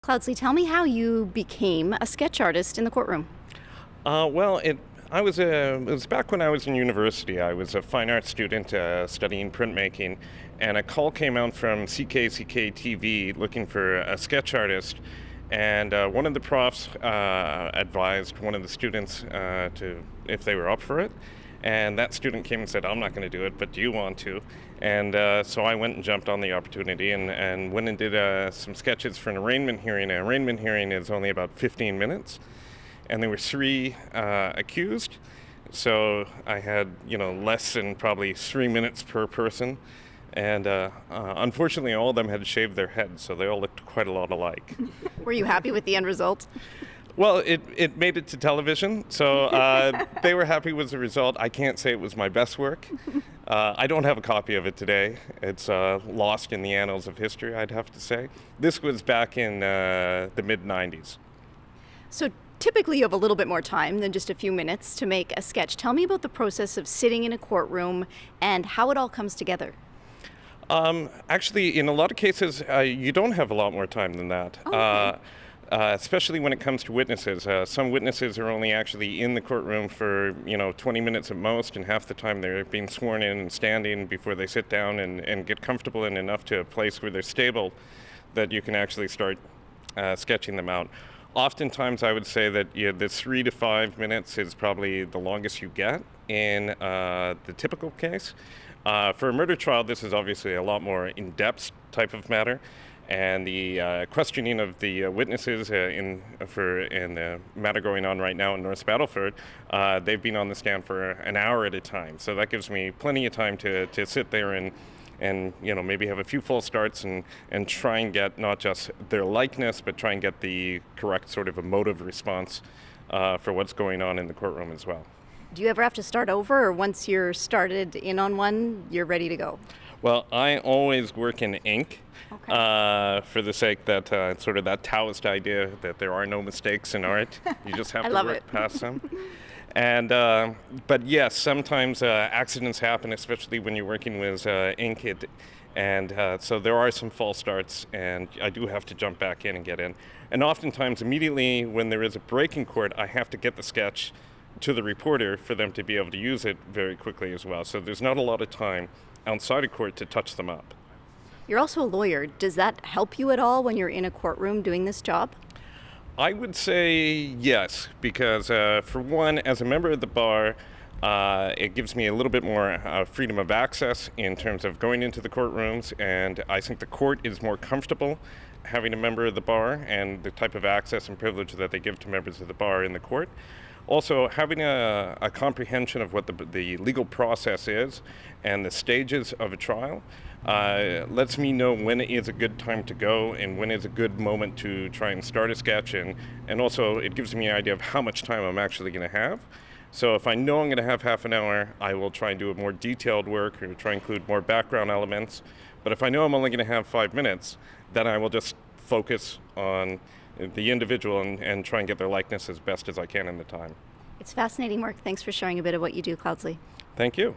Cloudsley, tell me how you became a sketch artist in the courtroom. It was back when I was in university. I was a fine arts student studying printmaking, and a call came out from CKCK TV looking for a sketch artist. And one of the profs advised one of the students to if they were up for it. And that student came and said, "I'm not going to do it, but do you want to?" And so I went and jumped on the opportunity and went and did some sketches for an arraignment hearing. An arraignment hearing is only about 15 minutes, and there were three accused. So I had, less than probably 3 minutes per person. And unfortunately, all of them had shaved their heads, so they all looked quite a lot alike. Were you happy with the end result? Well, it made it to television, so they were happy with the result. I can't say it was my best work. I don't have a copy of it today. It's lost in the annals of history, I'd have to say. This was back in the mid-'90s. So typically you have a little bit more time than just a few minutes to make a sketch. Tell me about the process of sitting in a courtroom and how it all comes together. Actually, in a lot of cases, you don't have a lot more time than that. Oh, okay. Especially when it comes to witnesses. Some witnesses are only actually in the courtroom for 20 minutes at most, and half the time they're being sworn in and standing before they sit down and get comfortable in enough to a place where they're stable that you can actually start sketching them out. Oftentimes I would say that the 3 to 5 minutes is probably the longest you get in the typical case. For a murder trial, this is obviously a lot more in-depth type of matter. And the questioning of the witnesses in the matter going on right now in North Battleford, they've been on the stand for an hour at a time. So that gives me plenty of time to sit there and maybe have a few false starts and try and get not just their likeness, but try and get the correct sort of emotive response for what's going on in the courtroom as well. Do you ever have to start over, or once you're started in on one, you're ready to go? Well, I always work in ink. Okay. For the sake that sort of that Taoist idea that there are no mistakes in art. You just have I to love work it. past them. And but yes, sometimes accidents happen, especially when you're working with ink. So there are some false starts, and I do have to jump back in and get in. And oftentimes, immediately when there is a break in court, I have to get the sketch to the reporter for them to be able to use it very quickly as well. So there's not a lot of time outside of court to touch them up. You're also a lawyer. Does that help you at all when you're in a courtroom doing this job? I would say yes, because for one, as a member of the bar, it gives me a little bit more freedom of access in terms of going into the courtrooms, and I think the court is more comfortable having a member of the bar and the type of access and privilege that they give to members of the bar in the court. Also, having a comprehension of what the legal process is and the stages of a trial lets me know when is a good time to go and when is a good moment to try and start a sketch. And also, it gives me an idea of how much time I'm actually going to have. So if I know I'm going to have half an hour, I will try and do a more detailed work or try and include more background elements. But if I know I'm only going to have 5 minutes, then I will just focus on the individual and try and get their likeness as best as I can in the time. It's fascinating work. Thanks for sharing a bit of what you do, Cloudsley. Thank you.